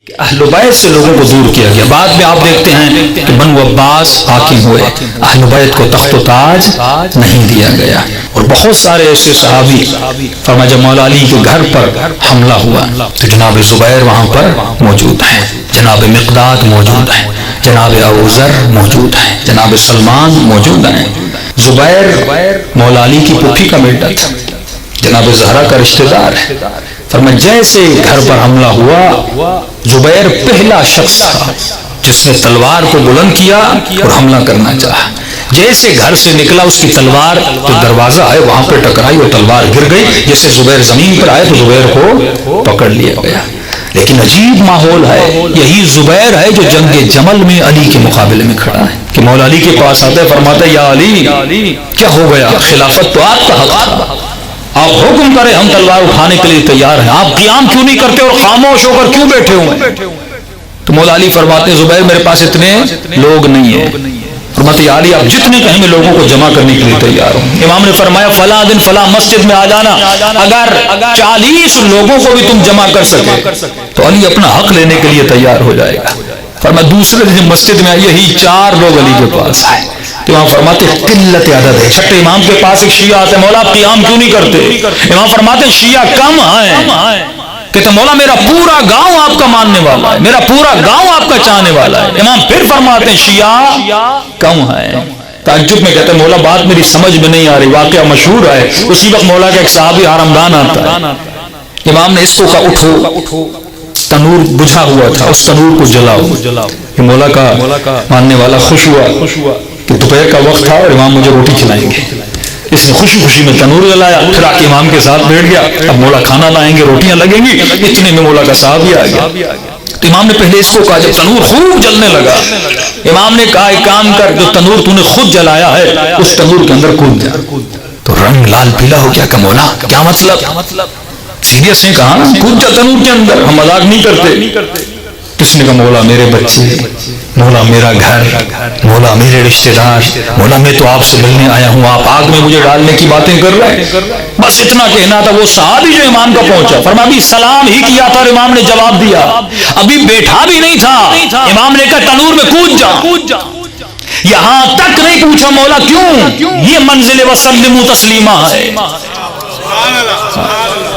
اہل بیت سے لوگوں کو دور کیا گیا. بعد میں آپ دیکھتے ہیں کہ بنو عباس حاکم ہوئے, اہل بیت کو تخت و تاج نہیں دیا گیا. اور بہت سارے ایسے صحابی, فرمایا جب مولا علی کے گھر پر حملہ ہوا تو جناب زبیر وہاں پر موجود ہیں, جناب مقداد موجود ہیں, جناب ابو ذر موجود ہیں, جناب سلمان موجود ہیں. زبیر مولا علی کی پھوپھی کا بیٹا تھا, جناب زہرا کا رشتہ دار ہے. فرمایا جیسے گھر پر حملہ ہوا, زبیر پہلا شخص تھا جس نے تلوار کو بلند کیا اور حملہ کرنا چاہا. جیسے گھر سے نکلا اس کی تلوار جو دروازہ ہے وہاں پہ ٹکرائی اور تلوار گر گئی. جیسے زبیر زمین پر آئے تو زبیر کو پکڑ لیا گیا. لیکن عجیب ماحول ہے, یہی زبیر ہے جو جنگ جمل میں علی کے مقابلے میں کھڑا ہے کہ مولا علی کے پاس آتے فرماتا ہے یا علی کیا ہو گیا, خلافت تو آپ کا حق تھا, آپ حکم کریں ہم تلوار اٹھانے کے لیے تیار ہیں, آپ قیام کیوں نہیں کرتے اور خاموش ہو کر کیوں بیٹھے ہوئے ہیں؟ تو مولا علی فرماتے ہیں زبیر میرے پاس اتنے لوگ نہیں ہیں. فرماتے ہیں یا علی آپ جتنے کہیں میں لوگوں کو جمع کرنے کے لیے تیار ہوں. امام نے فرمایا فلاں دن فلاں مسجد میں آ جانا, اگر 40 لوگوں کو بھی تم جمع کر سکے تو علی اپنا حق لینے کے لیے تیار ہو جائے گا. فرمایا دوسرے دن مسجد میں یہی 4 لوگ علی کے پاس آئے تو امام فرماتے ہیں قلت عدد ہے. چھٹے امام کے پاس ایک شیعہ آتے, مولا آپ قیام کیوں نہیں کرتے؟ امام فرماتے ہیں شیعہ کم ہیں. کہتے مولا میرا پورا گاؤں آپ کا ماننے والا ہے, میرا پورا گاؤں آپ کا چاہنے والا ہے. امام پھر فرماتے ہیں شیعہ کم ہیں. تعجب میں کہتے ہیں مولا بات میری سمجھ میں نہیں آ رہی. واقعہ مشہور ہے, اسی وقت مولا کا ایک صحابی حرمدان آتا ہے. امام نے اس کو کہا اٹھو, تنور بجھا ہوا تھا, اس تنور کو جلاؤ. یہ مولا کا ماننے والا خوش ہوا کہ دوپہر کا وقت تھا اور امام مجھے روٹی کھلائیں گے. اس نے خوشی خوشی میں تنور جلایا, پھر آ کے امام کے ساتھ بیٹھ گیا. اب مولا کھانا لائیں گے, روٹیاں لگیں گی. اتنے میں مولا کا صاحب ہی آ گیا. تو امام نے پہلے اس کو کہا, جب تنور خوب جلنے لگا امام نے کہا ایک کام کر, جو تنور تو نے خود جلایا ہے اس تنور کے اندر کود جا. تو رنگ لال پیلا ہو گیا کہ مولا کیا مطلب, سیریس نے کہا کود جا تنور کے اندر, ہم مذاق نہیں کرتے. کس نے کہا مولا میرے بچے, مولا میرا گھر, مولا میرے رشتہ دار, مولا میں تو آپ سے ملنے آیا ہوں, آپ آگ میں مجھے ڈالنے کی باتیں کر رہے ہیں. بس اتنا کہنا تھا. وہ صحابی جو امام کا پہنچا فرمایا ابھی سلام ہی کیا تھا اور امام نے جواب دیا, ابھی بیٹھا بھی نہیں تھا, امام نے کہا تنور میں کود جا. یہاں تک نہیں پوچھا مولا کیوں, یہ منزل وسلم تسلیمہ ہے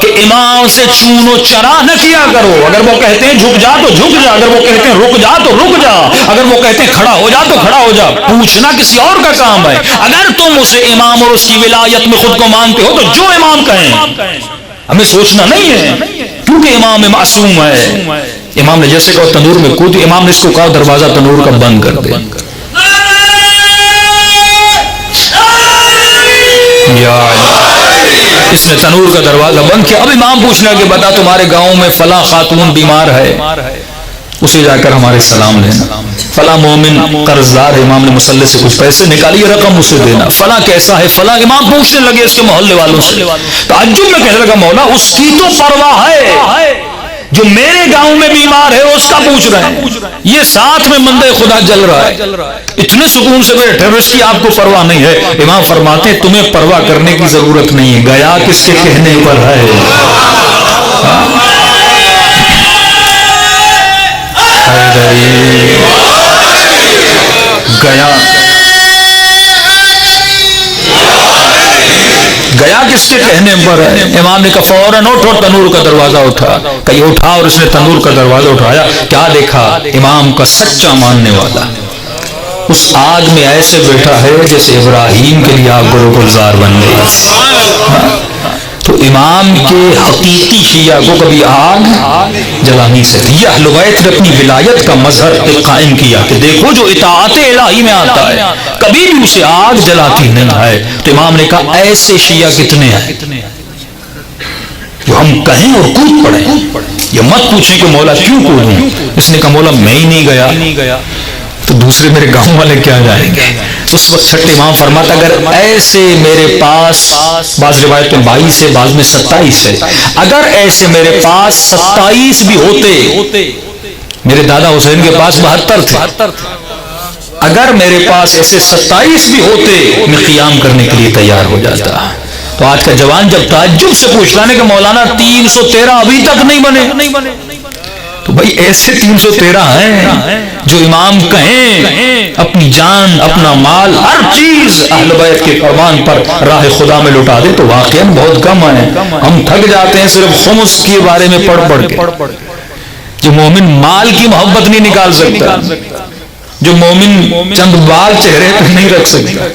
کہ امام سے چون و چرا نہ کیا کرو. اگر وہ کہتے ہیں جھک جا تو جھک جا, اگر وہ کہتے ہیں رک جا تو رک جا, اگر وہ کہتے ہیں کھڑا ہو جا تو کھڑا ہو جا. پوچھنا کسی اور کا کام ہے. اگر تم اسے امام اور اس کی ولایت میں خود کو مانتے ہو تو جو امام کہیں, ہمیں سوچنا نہیں ہے کیونکہ امام معصوم ہے. امام نے جیسے کہا تنور میں کود, امام نے اس کو کہا دروازہ تنور کا بند کر دے. اس نے تنور کا دروازہ بند کیا. اب امام پوچھنا کہ بتا تمہارے گاؤں میں فلاں خاتون بیمار ہے, اسے جا کر ہمارے سلام لینا. فلاں مومن قرضدار ہے, امام نے مسلح سے کچھ پیسے نکالی, رقم اسے دینا. فلاں کیسا ہے, فلاں. امام پوچھنے لگے اس کے محلے والوں سے. تعجب میں کہنے لگا مولا اس کی تو پرواہ ہے, جو میرے گاؤں میں بیمار ہے اس کا پوچھ رہے ہیں, یہ ساتھ میں مندے خدا جل رہا ہے, اتنے سکون سے بیٹھے ہوئے, اس کی آپ کو پرواہ نہیں ہے. امام فرماتے ہیں تمہیں پرواہ کرنے کی ضرورت نہیں ہے, گیا کس کے کہنے پر ہے. گیا کس کے کہنے پر ہے. امام نے کہا فوراً اٹھو, تنور کا دروازہ اٹھا. کہیں اٹھا اور اس نے تنور کا دروازہ اٹھایا. کیا دیکھا, امام کا سچا ماننے والا اس آگ میں ایسے بیٹھا ہے جیسے ابراہیم کے لیے آگ گلو گلزار بن گئی. تو امام کے حقیقی شیعہ کو کبھی آگ جلا نہیں سکتی. یہ اہل بیت نے اپنی ولایت کا مظہر قائم کیا کہ دیکھو جو اطاعت الہی میں آتا ہے کبھی بھی اسے آگ جلاتی نہیں ہے. تو امام نے کہا ایسے شیعہ کتنے ہیں جو ہم کہیں اور کود پڑیں. یہ مت پوچھیں کہ مولا کیوں کودوں. اس نے کہا مولا میں ہی نہیں گیا تو دوسرے میرے گاؤں والے کیا جائیں گے. اس وقت چھٹے امام فرماتا اگر ایسے میرے پاس, بعض روایت میں 22 ہے, بعض میں 27 ہے, اگر ایسے میرے پاس 27 بھی ہوتے, میرے دادا حسین کے پاس 72 تھے, اگر میرے پاس ایسے 27 بھی ہوتے میں قیام کرنے کے لیے تیار ہو جاتا. تو آج کا جوان جب تعجب سے پوچھتا ہے کہ مولانا 313 ابھی تک نہیں بنے, تو بھائی ایسے 313 ہیں جو امام کہیں اپنی جان اپنا مال ہر چیز اہل بیت کے فرمان پر راہ خدا میں لٹا دے تو واقعا بہت کم ہیں. ہم تھک جاتے ہیں صرف خمس کے بارے میں پڑھ کے. جو مومن مال کی محبت نہیں نکال سکتا, جو مومن چند بال چہرے پہ نہیں رکھ سکتا,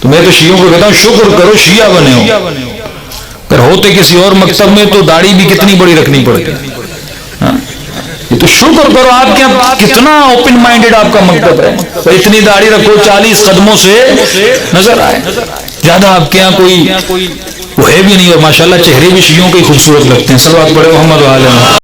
تو میں تو شیعوں کو کہتا ہوں شکر کرو شیعہ بنے ہو. اگر ہوتے کسی اور مکتب میں تو داڑھی بھی کتنی بڑی رکھنی پڑتی. یہ تو شکر کرو آپ کے کتنا اوپن مائنڈڈ آپ کا مکتب ہے. تو اتنی داڑھی رکھو 40 قدموں سے نظر آئے. زیادہ آپ کے یہاں کوئی وہ ہے بھی نہیں, اور ماشاءاللہ چہرے بھی شیعوں کے خوبصورت لگتے ہیں. صلوات پڑھے محمد و آل محمد.